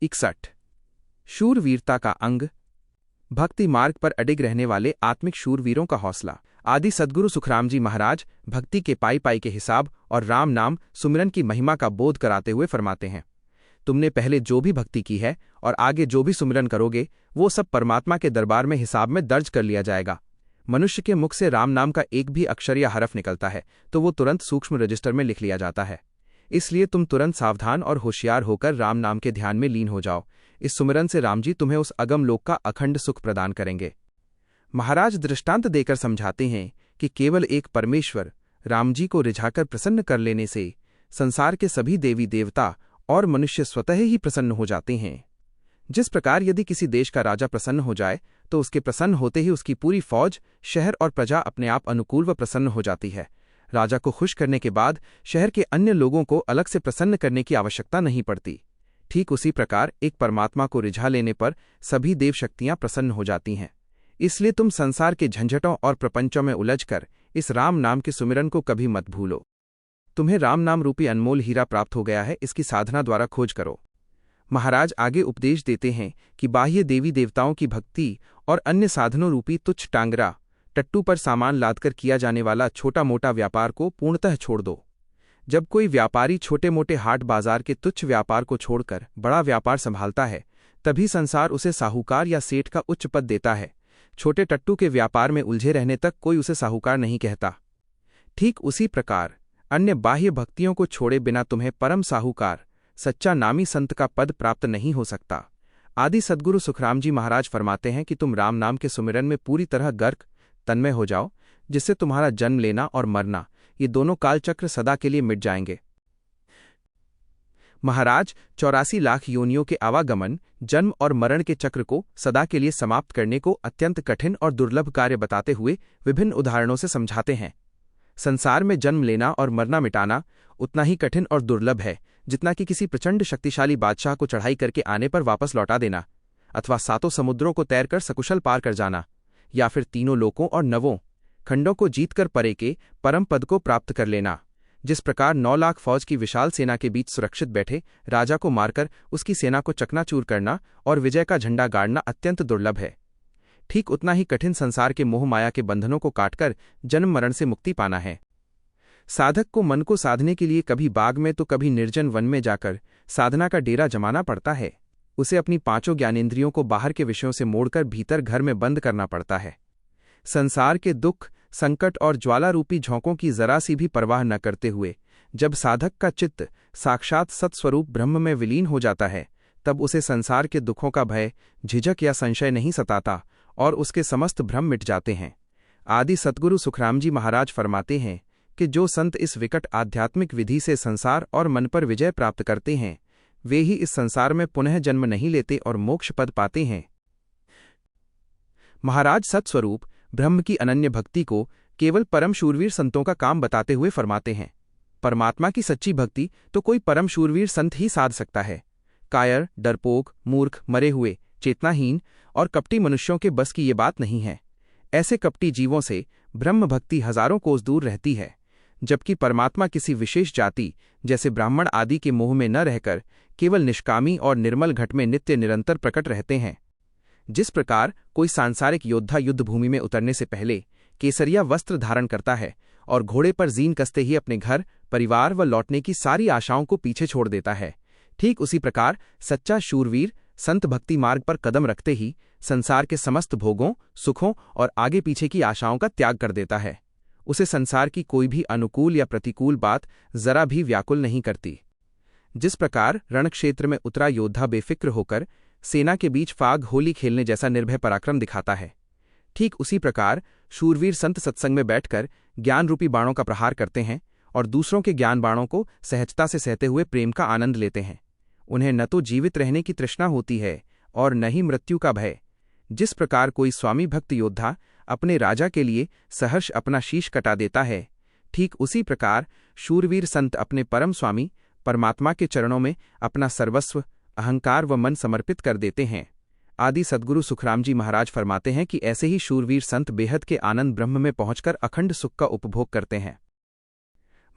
61। शूरवीरता का अंग। भक्ति मार्ग पर अडिग रहने वाले आत्मिक शूरवीरों का हौसला। आदि सद्गुरु सुखराम जी महाराज भक्ति के पाई पाई के हिसाब और राम नाम सुमिरन की महिमा का बोध कराते हुए फरमाते हैं, तुमने पहले जो भी भक्ति की है और आगे जो भी सुमिरन करोगे वो सब परमात्मा के दरबार में हिसाब में दर्ज कर लिया जाएगा। मनुष्य के मुख से राम नाम का एक भी अक्षर या हरफ निकलता है तो वो तुरंत सूक्ष्म रजिस्टर में लिख लिया जाता है। इसलिए तुम तुरंत सावधान और होशियार होकर राम नाम के ध्यान में लीन हो जाओ। इस सुमिरन से राम जी तुम्हें उस अगम लोक का अखंड सुख प्रदान करेंगे। महाराज दृष्टांत देकर समझाते हैं कि केवल एक परमेश्वर राम जी को रिझाकर प्रसन्न कर लेने से संसार के सभी देवी देवता और मनुष्य स्वतः ही प्रसन्न हो जाते हैं। जिस प्रकार यदि किसी देश का राजा प्रसन्न हो जाए तो उसके प्रसन्न होते ही उसकी पूरी फौज, शहर और प्रजा अपने आप अनुकूल व प्रसन्न हो जाती है। राजा को खुश करने के बाद शहर के अन्य लोगों को अलग से प्रसन्न करने की आवश्यकता नहीं पड़ती। ठीक उसी प्रकार एक परमात्मा को रिझा लेने पर सभी देव शक्तियां प्रसन्न हो जाती हैं। इसलिए तुम संसार के झंझटों और प्रपंचों में उलझकर इस राम नाम के सुमिरन को कभी मत भूलो। तुम्हें राम नाम रूपी अनमोल हीरा प्राप्त हो गया है, इसकी साधना द्वारा खोज करो। महाराज आगे उपदेश देते हैं कि बाह्य देवी देवताओं की भक्ति और अन्य साधनों रूपी तुच्छ टांगरा टट्टू पर सामान लादकर किया जाने वाला छोटा मोटा व्यापार को पूर्णतः छोड़ दो। जब कोई व्यापारी छोटे मोटे हाट बाजार के तुच्छ व्यापार को छोड़कर बड़ा व्यापार संभालता है तभी संसार उसे साहूकार या सेठ का उच्च पद देता है। छोटे टट्टू के व्यापार में उलझे रहने तक कोई उसे साहूकार नहीं कहता। ठीक उसी प्रकार अन्य बाह्य भक्तियों को छोड़े बिना तुम्हें परम साहूकार सच्चा नामी संत का पद प्राप्त नहीं हो सकता। आदि सद्गुरु सुखराम जी महाराज फरमाते हैं कि तुम राम नाम के सुमिरन में पूरी तरह गर्क तन्मय हो जाओ, जिससे तुम्हारा जन्म लेना और मरना ये दोनों कालचक्र सदा के लिए मिट जाएंगे। महाराज 84 लाख योनियों के आवागमन, जन्म और मरण के चक्र को सदा के लिए समाप्त करने को अत्यंत कठिन और दुर्लभ कार्य बताते हुए विभिन्न उदाहरणों से समझाते हैं। संसार में जन्म लेना और मरना मिटाना उतना ही कठिन और दुर्लभ है जितना कि किसी प्रचंड शक्तिशाली बादशाह को चढ़ाई करके आने पर वापस लौटा देना, अथवा 7 समुद्रों को तैरकर सकुशल पार कर जाना, या फिर 3 लोकों और 9 खंडों को जीतकर परे के परम पद को प्राप्त कर लेना। जिस प्रकार 9 लाख फौज की विशाल सेना के बीच सुरक्षित बैठे राजा को मारकर उसकी सेना को चकनाचूर करना और विजय का झंडा गाड़ना अत्यंत दुर्लभ है, ठीक उतना ही कठिन संसार के मोह माया के बंधनों को काटकर जन्म मरण से मुक्ति पाना है। साधक को मन को साधने के लिए कभी बाग में तो कभी निर्जन वन में जाकर साधना का डेरा जमाना पड़ता है। उसे अपनी 5 ज्ञानेंद्रियों को बाहर के विषयों से मोड़कर भीतर घर में बंद करना पड़ता है। संसार के दुख, संकट और ज्वाला रूपी झोंकों की जरा सी भी परवाह न करते हुए जब साधक का चित्त साक्षात सत्स्वरूप ब्रह्म में विलीन हो जाता है तब उसे संसार के दुखों का भय, झिझक या संशय नहीं सताता और उसके समस्त भ्रम मिट जाते हैं। आदि सद्गुरु सुखराम जी महाराज फरमाते हैं कि जो संत इस विकट आध्यात्मिक विधि से संसार और मन पर विजय प्राप्त करते हैं वे ही इस संसार में पुनः जन्म नहीं लेते और मोक्ष पद पाते हैं। महाराज सत्स्वरूप ब्रह्म की अनन्य भक्ति को केवल परम शूरवीर संतों का काम बताते हुए फरमाते हैं, परमात्मा की सच्ची भक्ति तो कोई परम शूरवीर संत ही साध सकता है। कायर, डरपोक, मूर्ख, मरे हुए, चेतनाहीन और कपटी मनुष्यों के बस की ये बात नहीं है। ऐसे कपटी जीवों से ब्रह्म भक्ति हजारों कोस दूर रहती है, जबकि परमात्मा किसी विशेष जाति जैसे ब्राह्मण आदि के मोह में न रहकर केवल निष्कामी और निर्मल घट में नित्य निरंतर प्रकट रहते हैं। जिस प्रकार कोई सांसारिक योद्धा युद्ध भूमि में उतरने से पहले केसरिया वस्त्र धारण करता है और घोड़े पर जीन कसते ही अपने घर, परिवार व लौटने की सारी आशाओं को पीछे छोड़ देता है, ठीक उसी प्रकार सच्चा शूरवीर संत भक्ति मार्ग पर कदम रखते ही संसार के समस्त भोगों, सुखों और आगे पीछे की आशाओं का त्याग कर देता है। उसे संसार की कोई भी अनुकूल या प्रतिकूल बात जरा भी व्याकुल नहीं करती। जिस प्रकार रणक्षेत्र में उतरा योद्धा बेफिक्र होकर सेना के बीच फाग होली खेलने जैसा निर्भय पराक्रम दिखाता है, ठीक उसी प्रकार शूरवीर संत सत्संग में बैठकर ज्ञान रूपी बाणों का प्रहार करते हैं और दूसरों के ज्ञान बाणों को सहजता से सहते हुए प्रेम का आनंद लेते हैं। उन्हें न तो जीवित रहने की तृष्णा होती है और न ही मृत्यु का भय। जिस प्रकार कोई स्वामी भक्त योद्धा अपने राजा के लिए सहर्ष अपना शीश कटा देता है, ठीक उसी प्रकार शूरवीर संत अपने परम स्वामी परमात्मा के चरणों में अपना सर्वस्व, अहंकार व मन समर्पित कर देते हैं। आदि सद्गुरु सुखराम जी महाराज फरमाते हैं कि ऐसे ही शूरवीर संत बेहद के आनंद ब्रह्म में पहुंचकर अखंड सुख का उपभोग करते हैं।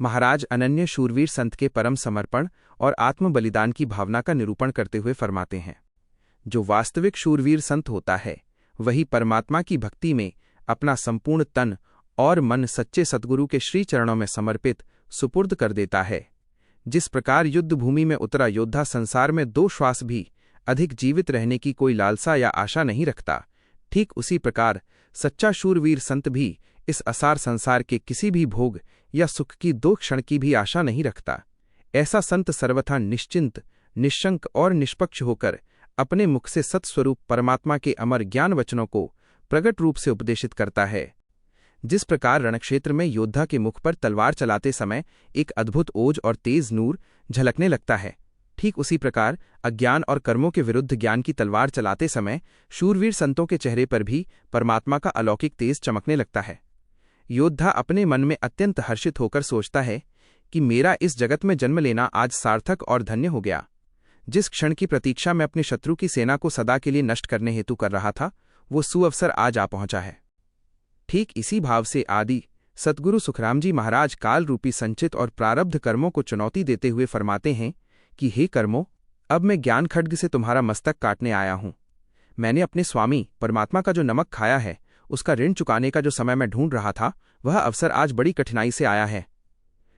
महाराज अनन्य शूरवीर संत के परम समर्पण और आत्म बलिदान की भावना का निरूपण करते हुए फरमाते हैं, जो वास्तविक शूरवीर संत होता है वही परमात्मा की भक्ति में अपना संपूर्ण तन और मन सच्चे सद्गुरु के श्री चरणों में समर्पित सुपुर्द कर देता है। जिस प्रकार युद्ध भूमि में उतरा योद्धा संसार में 2 श्वास भी अधिक जीवित रहने की कोई लालसा या आशा नहीं रखता, ठीक उसी प्रकार सच्चा शूरवीर संत भी इस असार संसार के किसी भी भोग या सुख की 2 क्षण की भी आशा नहीं रखता। ऐसा संत सर्वथा निश्चिंत, निश्शंक और निष्पक्ष होकर अपने मुख से सत्स्वरूप परमात्मा के अमर ज्ञान वचनों को प्रगट रूप से उपदेशित करता है। जिस प्रकार रणक्षेत्र में योद्धा के मुख पर तलवार चलाते समय एक अद्भुत ओज और तेज नूर झलकने लगता है, ठीक उसी प्रकार अज्ञान और कर्मों के विरुद्ध ज्ञान की तलवार चलाते समय शूरवीर संतों के चेहरे पर भी परमात्मा का अलौकिक तेज चमकने लगता है। योद्धा अपने मन में अत्यंत हर्षित होकर सोचता है कि मेरा इस जगत में जन्म लेना आज सार्थक और धन्य हो गया। जिस क्षण की प्रतीक्षा मैं अपने शत्रु की सेना को सदा के लिए नष्ट करने हेतु कर रहा था, वो सुअवसर आज आ पहुंचा है। ठीक इसी भाव से आदि सद्गुरु सुखराम जी महाराज काल रूपी संचित और प्रारब्ध कर्मों को चुनौती देते हुए फरमाते हैं कि हे कर्मों, अब मैं ज्ञान खड्ग से तुम्हारा मस्तक काटने आया हूं। मैंने अपने स्वामी परमात्मा का जो नमक खाया है, उसका ऋण चुकाने का जो समय मैं ढूंढ रहा था, वह अवसर आज बड़ी कठिनाई से आया है।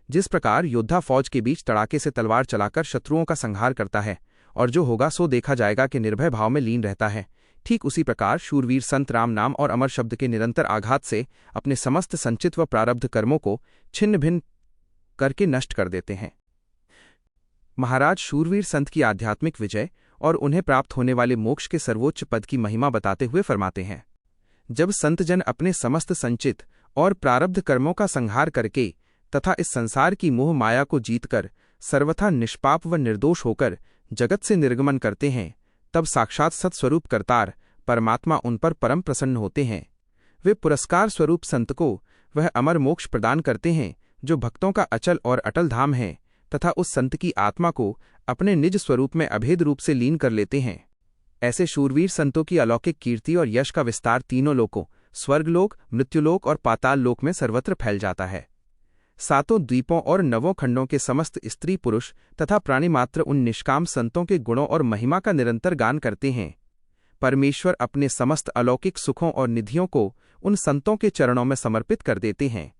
जिस प्रकार योद्धा फौज के बीच तड़ाके से तलवार चलाकर शत्रुओं का संहार करता है और जो होगा सो देखा जाएगा कि निर्भय भाव में लीन रहता है, ठीक उसी प्रकार शूरवीर संत राम नाम और अमर शब्द के निरंतर आघात से अपने समस्त संचित व प्रारब्ध कर्मों को छिन्न भिन्न करके नष्ट कर देते हैं। महाराज शूरवीर संत की आध्यात्मिक विजय और उन्हें प्राप्त होने वाले मोक्ष के सर्वोच्च पद की महिमा बताते हुए फरमाते हैं, जब संतजन अपने समस्त संचित और प्रारब्ध कर्मों का संहार करके तथा इस संसार की मोह माया को जीतकर सर्वथा निष्पाप व निर्दोष होकर जगत से निर्गमन करते हैं, तब साक्षात सत्स्वरूप करतार परमात्मा उन पर परम प्रसन्न होते हैं। वे पुरस्कार स्वरूप संत को वह अमर मोक्ष प्रदान करते हैं जो भक्तों का अचल और अटल धाम है, तथा उस संत की आत्मा को अपने निज स्वरूप में अभेद रूप से लीन कर लेते हैं। ऐसे शूरवीर संतों की अलौकिक कीर्ति और यश का विस्तार तीनों लोकों, स्वर्गलोक, मृत्युलोक और पाताल लोक में सर्वत्र फैल जाता है। 7 द्वीपों और 9 खंडों के समस्त स्त्री पुरुष तथा प्राणी मात्र उन निष्काम संतों के गुणों और महिमा का निरंतर गान करते हैं। परमेश्वर अपने समस्त अलौकिक सुखों और निधियों को उन संतों के चरणों में समर्पित कर देते हैं।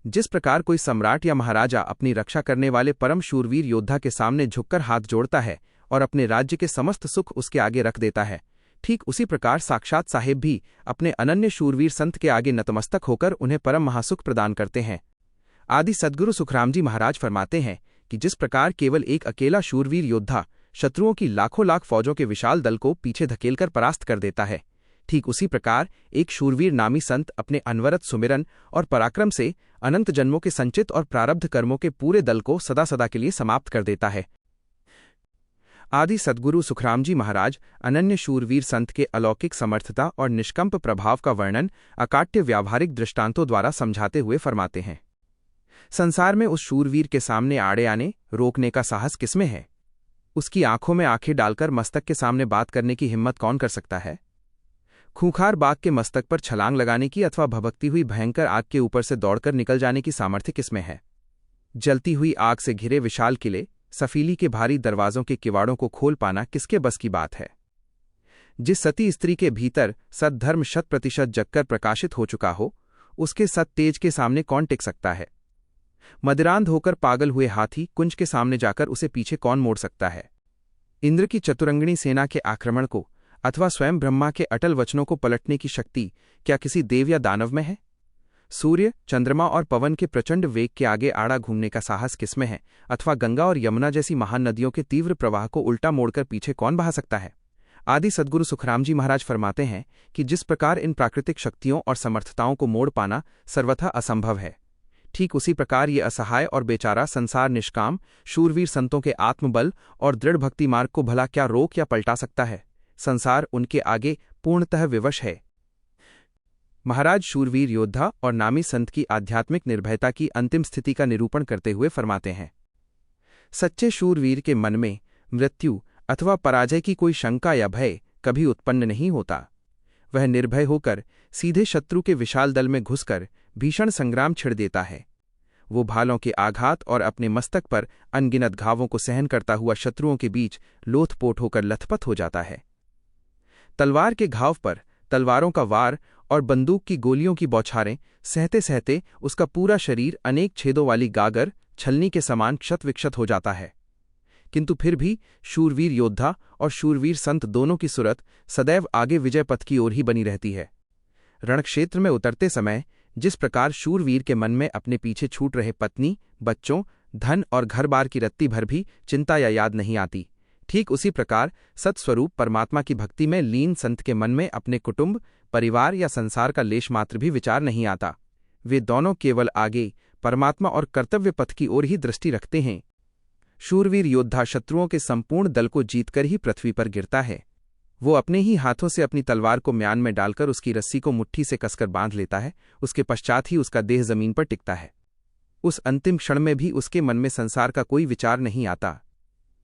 जिस प्रकार कोई सम्राट या महाराजा अपनी रक्षा करने वाले परम शूरवीर योद्धा के सामने झुककर हाथ जोड़ता है और अपने राज्य के समस्त सुख उसके आगे रख देता है, ठीक उसी प्रकार साक्षात साहेब भी अपने अनन्य शूरवीर संत के आगे नतमस्तक होकर उन्हें परम महासुख प्रदान करते हैं। आदि सद्गुरु सुखराम जी महाराज फरमाते हैं कि जिस प्रकार केवल एक अकेला शूरवीर योद्धा शत्रुओं की लाखों लाख फौजों के विशाल दल को पीछे धकेलकर परास्त कर देता है, ठीक उसी प्रकार एक शूरवीर नामी संत अपने अनवरत सुमिरन और पराक्रम से अनंत जन्मों के संचित और प्रारब्ध कर्मों के पूरे दल को सदा सदा के लिए समाप्त कर देता है। आदि सद्गुरु सुखराम जी महाराज अनन्य शूरवीर संत के अलौकिक समर्थता और निष्कंप प्रभाव का वर्णन अकाट्य व्यावहारिक दृष्टांतों द्वारा समझाते हुए फरमाते हैं, संसार में उस शूरवीर के सामने आड़े आने रोकने का साहस किसमें है? उसकी आंखों में आंखें डालकर मस्तक के सामने बात करने की हिम्मत कौन कर सकता है? खूंखार बाघ के मस्तक पर छलांग लगाने की अथवा भभकती हुई भयंकर आग के ऊपर से दौड़कर निकल जाने की सामर्थ्य किसमें है? जलती हुई आग से घिरे विशाल किले, सफीली के भारी दरवाजों के किवाड़ों को खोल पाना किसके बस की बात है? जिस सती स्त्री के भीतर सद्धर्म 100% जगकर प्रकाशित हो चुका हो, उसके सत तेज के सामने कौन टिक सकता है? मदिरांध होकर पागल हुए हाथी कुंज के सामने जाकर उसे पीछे कौन मोड़ सकता है? इंद्र की चतुरंगिणी सेना के आक्रमण को अथवा स्वयं ब्रह्मा के अटल वचनों को पलटने की शक्ति क्या किसी देव या दानव में है? सूर्य, चंद्रमा और पवन के प्रचंड वेग के आगे आड़ा घूमने का साहस किसमें है? अथवा गंगा और यमुना जैसी महान नदियों के तीव्र प्रवाह को उल्टा मोड़कर पीछे कौन बहा सकता है? आदि सद्गुरु सुखराम जी महाराज फरमाते हैं कि जिस प्रकार इन प्राकृतिक शक्तियों और समर्थताओं को मोड़ पाना सर्वथा असंभव है, ठीक उसी प्रकार ये असहाय और बेचारा संसार निष्काम शूरवीर संतों के आत्मबल और दृढ़ भक्ति मार्ग को भला क्या रोक या पलटा सकता है? संसार उनके आगे पूर्णतः विवश है। महाराज शूरवीर योद्धा और नामी संत की आध्यात्मिक निर्भयता की अंतिम स्थिति का निरूपण करते हुए फरमाते हैं, सच्चे शूरवीर के मन में मृत्यु अथवा पराजय की कोई शंका या भय कभी उत्पन्न नहीं होता। वह निर्भय होकर सीधे शत्रु के विशाल दल में घुसकर भीषण संग्राम छिड़ देता है। वो भालों के आघात और अपने मस्तक पर अनगिनत घावों को सहन करता हुआ शत्रुओं के बीच लोथपोट होकर लथपथ हो जाता है। तलवार के घाव पर तलवारों का वार और बंदूक की गोलियों की बौछारें सहते सहते उसका पूरा शरीर अनेक छेदों वाली गागर छलनी के समान क्षत विक्षत हो जाता है। किंतु फिर भी शूरवीर योद्धा और शूरवीर संत दोनों की सूरत सदैव आगे विजय पथ की ओर ही बनी रहती है। रणक्षेत्र में उतरते समय जिस प्रकार शूरवीर के मन में अपने पीछे छूट रहे पत्नी, बच्चों, धन और घर बार की रत्ती भर भी चिंता या याद नहीं आती, ठीक उसी प्रकार सत्स्वरूप परमात्मा की भक्ति में लीन संत के मन में अपने कुटुंब, परिवार या संसार का लेश मात्र भी विचार नहीं आता। वे दोनों केवल आगे परमात्मा और कर्तव्य पथ की ओर ही दृष्टि रखते हैं। शूरवीर योद्धा शत्रुओं के संपूर्ण दल को जीतकर ही पृथ्वी पर गिरता है। वो अपने ही हाथों से अपनी तलवार को म्यान में डालकर उसकी रस्सी को मुट्ठी से कसकर बांध लेता है। उसके पश्चात ही उसका देह जमीन पर टिकता है। उस अंतिम क्षण में भी उसके मन में संसार का कोई विचार नहीं आता।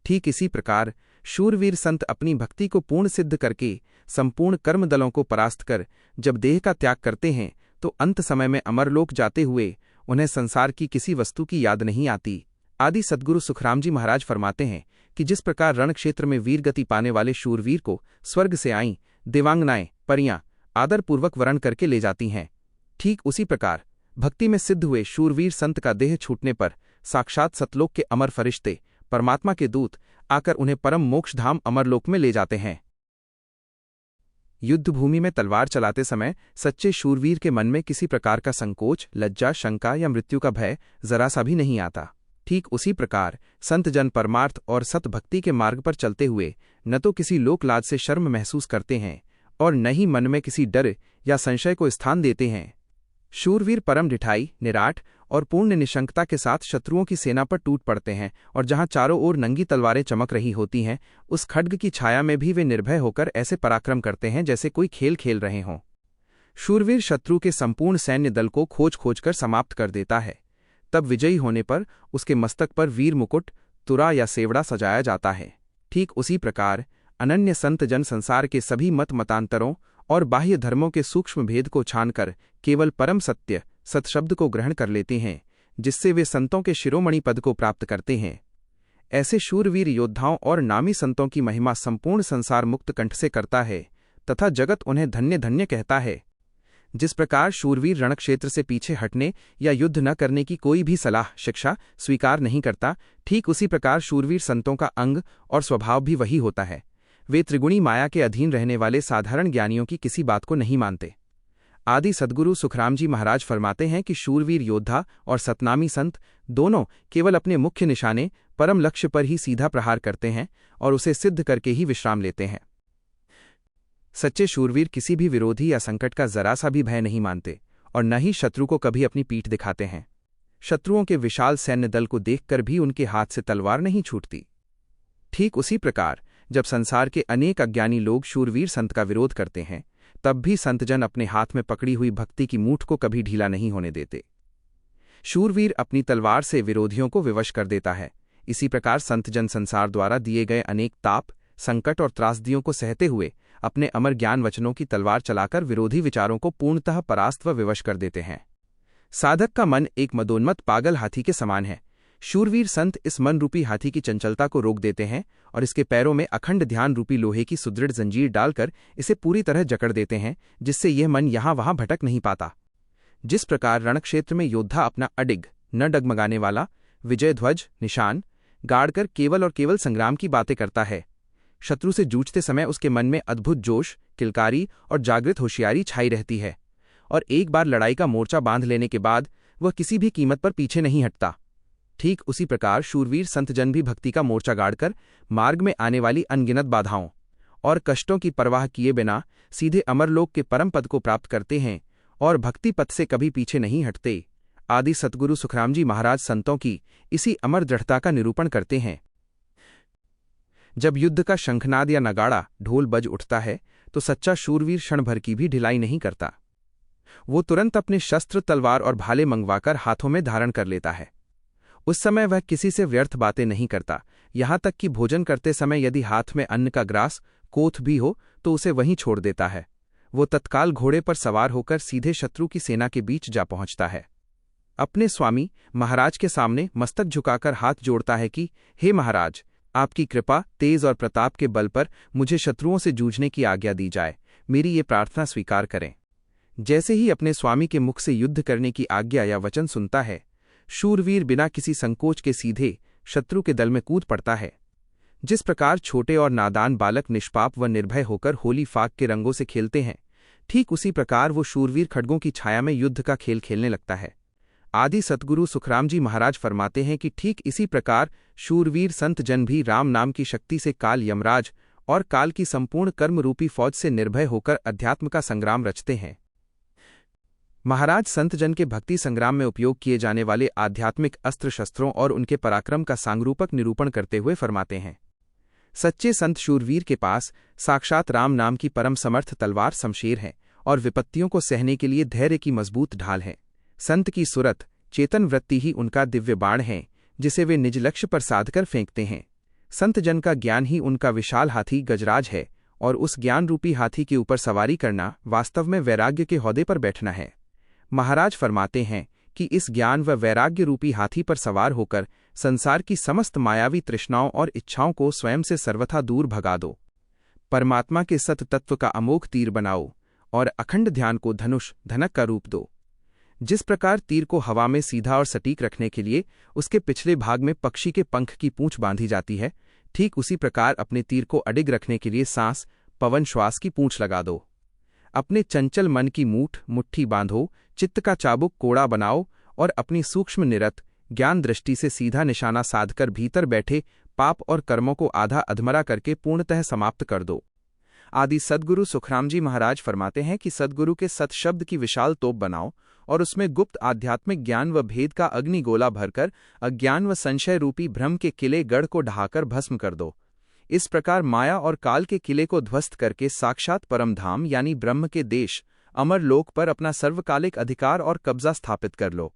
ठीक इसी प्रकार शूरवीर संत अपनी भक्ति को पूर्ण सिद्ध करके संपूर्ण कर्मदलों को परास्त कर जब देह का त्याग करते हैं तो अंत समय में अमरलोक जाते हुए उन्हें संसार की किसी वस्तु की याद नहीं आती। आदि सद्गुरु सुखराम जी महाराज फरमाते हैं कि जिस प्रकार रणक्षेत्र में वीरगति पाने वाले शूरवीर को स्वर्ग से आईं देवांगनाएं परियां आदरपूर्वक वरण करके ले जाती हैं, ठीक उसी प्रकार भक्ति में सिद्ध हुए शूरवीर संत का देह छूटने पर साक्षात सतलोक के अमर फरिश्ते परमात्मा के दूत आकर उन्हें परम मोक्षधाम अमरलोक में ले जाते हैं। युद्धभूमि में तलवार चलाते समय सच्चे शूरवीर के मन में किसी प्रकार का संकोच, लज्जा, शंका या मृत्यु का भय जरा सा भी नहीं आता। ठीक उसी प्रकार संत जन परमार्थ और सतभक्ति के मार्ग पर चलते हुए न तो किसी लोकलाज से शर्म महसूस करते हैं और न ही मन में किसी डर या संशय को स्थान देते हैं। शूरवीर परम ढिठाई, निराट और पूर्ण निशंकता के साथ शत्रुओं की सेना पर टूट पड़ते हैं और जहां चारों ओर नंगी तलवारें चमक रही होती हैं, उस खड्ग की छाया में भी वे निर्भय होकर ऐसे पराक्रम करते हैं जैसे कोई खेल खेल रहे हों। शूरवीर शत्रु के संपूर्ण सैन्य दल को खोज खोज कर समाप्त कर देता है। तब विजयी होने पर उसके मस्तक पर वीर मुकुट, तुरा या सेवड़ा सजाया जाता है। ठीक उसी प्रकार अनन्य संत जन संसार के सभी मत मतांतरों और बाह्य धर्मों के सूक्ष्म भेद को छानकर केवल परम सत्य सत्शब्द को ग्रहण कर लेते हैं, जिससे वे संतों के शिरोमणि पद को प्राप्त करते हैं। ऐसे शूरवीर योद्धाओं और नामी संतों की महिमा संपूर्ण संसार मुक्त कंठ से करता है तथा जगत उन्हें धन्य धन्य कहता है। जिस प्रकार शूरवीर रणक्षेत्र से पीछे हटने या युद्ध न करने की कोई भी सलाह शिक्षा स्वीकार नहीं करता, ठीक उसी प्रकार शूरवीर संतों का अंग और स्वभाव भी वही होता है। वे त्रिगुणी माया के अधीन रहने वाले साधारण ज्ञानियों की किसी बात को नहीं मानते। आदि सद्गुरु सुखराम जी महाराज फरमाते हैं कि शूरवीर योद्धा और सतनामी संत दोनों केवल अपने मुख्य निशाने परम लक्ष्य पर ही सीधा प्रहार करते हैं और उसे सिद्ध करके ही विश्राम लेते हैं। सच्चे शूरवीर किसी भी विरोधी या संकट का जरा सा भी भय नहीं मानते और न ही शत्रु को कभी अपनी पीठ दिखाते हैं। शत्रुओं के विशाल सैन्य दल को देखकर भी उनके हाथ से तलवार नहीं छूटती। ठीक उसी प्रकार जब संसार के अनेक अज्ञानी लोग शूरवीर संत का विरोध करते हैं, तब भी संतजन अपने हाथ में पकड़ी हुई भक्ति की मूठ को कभी ढीला नहीं होने देते। शूरवीर अपनी तलवार से विरोधियों को विवश कर देता है। इसी प्रकार संतजन संसार द्वारा दिए गए अनेक ताप, संकट और त्रासदियों को सहते हुए अपने अमर ज्ञान वचनों की तलवार चलाकर विरोधी विचारों को पूर्णतः परास्त व विवश कर देते हैं। साधक का मन एक मदोन्मत्त पागल हाथी के समान है। शूरवीर संत इस मन रूपी हाथी की चंचलता को रोक देते हैं और इसके पैरों में अखंड ध्यान रूपी लोहे की सुदृढ़ जंजीर डालकर इसे पूरी तरह जकड़ देते हैं, जिससे यह मन यहां वहां भटक नहीं पाता। जिस प्रकार रणक्षेत्र में योद्धा अपना अडिग, न डगमगाने वाला विजय ध्वज निशान गाड़कर केवल और केवल संग्राम की बातें करता है, शत्रु से जूझते समय उसके मन में अद्भुत जोश, किलकारी और जागृत होशियारी छाई रहती है और एक बार लड़ाई का मोर्चा बांध लेने के बाद वह किसी भी कीमत पर पीछे नहीं हटता। ठीक उसी प्रकार शूरवीर संतजन भी भक्ति का मोर्चा गाड़कर मार्ग में आने वाली अनगिनत बाधाओं और कष्टों की परवाह किए बिना सीधे अमरलोक के परम पद को प्राप्त करते हैं और भक्ति पथ से कभी पीछे नहीं हटते। आदि सतगुरु सुखराम जी महाराज संतों की इसी अमर दृढ़ता का निरूपण करते हैं। जब युद्ध का शंखनाद या नगाड़ा ढोल बज उठता है तो सच्चा शूरवीर क्षण भर की भी ढिलाई नहीं करता। वो तुरंत अपने शस्त्र, तलवार और भाले मंगवाकर हाथों में धारण कर लेता है। उस समय वह किसी से व्यर्थ बातें नहीं करता, यहाँ तक कि भोजन करते समय यदि हाथ में अन्न का ग्रास, कोथ भी हो तो उसे वहीं छोड़ देता है। वो तत्काल घोड़े पर सवार होकर सीधे शत्रु की सेना के बीच जा पहुंचता है। अपने स्वामी महाराज के सामने मस्तक झुकाकर हाथ जोड़ता है कि हे महाराज, आपकी कृपा, तेज और प्रताप के बल पर मुझे शत्रुओं से जूझने की आज्ञा दी जाए, मेरी ये प्रार्थना स्वीकार करें। जैसे ही अपने स्वामी के मुख से युद्ध करने की आज्ञा या वचन सुनता है, शूरवीर बिना किसी संकोच के सीधे शत्रु के दल में कूद पड़ता है। जिस प्रकार छोटे और नादान बालक निष्पाप व निर्भय होकर होली फाग के रंगों से खेलते हैं, ठीक उसी प्रकार वो शूरवीर खड्गों की छाया में युद्ध का खेल खेलने लगता है। आदि सद्गुरु सुखराम जी महाराज फरमाते हैं कि ठीक इसी प्रकार शूरवीर संत जन भी राम नाम की शक्ति से काल यमराज और काल की संपूर्ण कर्मरूपी फौज से निर्भय होकर अध्यात्म का संग्राम रचते हैं। महाराज संत जन के भक्ति संग्राम में उपयोग किए जाने वाले आध्यात्मिक अस्त्र शस्त्रों और उनके पराक्रम का सांगरूपक निरूपण करते हुए फरमाते हैं, सच्चे संत शूरवीर के पास साक्षात राम नाम की परम समर्थ तलवार शमशेर है और विपत्तियों को सहने के लिए धैर्य की मजबूत ढाल है। संत की सुरत चेतन वृत्ति ही उनका दिव्य बाण है, जिसे वे निज लक्ष्य पर साधकर फेंकते हैं। संत जन का ज्ञान ही उनका विशाल हाथी गजराज है और उस ज्ञान रूपी हाथी के ऊपर सवारी करना वास्तव में वैराग्य के हौदे पर बैठना है। महाराज फरमाते हैं कि इस ज्ञान व वैराग्य रूपी हाथी पर सवार होकर संसार की समस्त मायावी तृष्णाओं और इच्छाओं को स्वयं से सर्वथा दूर भगा दो। परमात्मा के सत तत्व का अमोघ तीर बनाओ और अखंड ध्यान को धनुष धनक का रूप दो। जिस प्रकार तीर को हवा में सीधा और सटीक रखने के लिए उसके पिछले भाग में पक्षी के पंख की पूंछ बांधी जाती है, ठीक उसी प्रकार अपने तीर को अडिग रखने के लिए सांस पवन श्वास की पूंछ लगा दो। अपने चंचल मन की मुट्ठी बांधो, चित्त का चाबुक कोड़ा बनाओ और अपनी सूक्ष्म निरत ज्ञान दृष्टि से सीधा निशाना साधकर भीतर बैठे पाप और कर्मों को आधा अधमरा करके पूर्णतः समाप्त कर दो। आदि सद्गुरु सुखराम जी महाराज फरमाते हैं कि सद्गुरु के सत शब्द की विशाल तोप बनाओ और उसमें गुप्त आध्यात्मिक ज्ञान व भेद का अग्निगोला भरकर अज्ञान व संशय रूपी भ्रम के किले गढ़ को ढहाकर भस्म कर दो। इस प्रकार माया और काल के किले को ध्वस्त करके साक्षात परमधाम यानी ब्रह्म के देश अमर लोक पर अपना सर्वकालिक अधिकार और कब्जा स्थापित कर लो।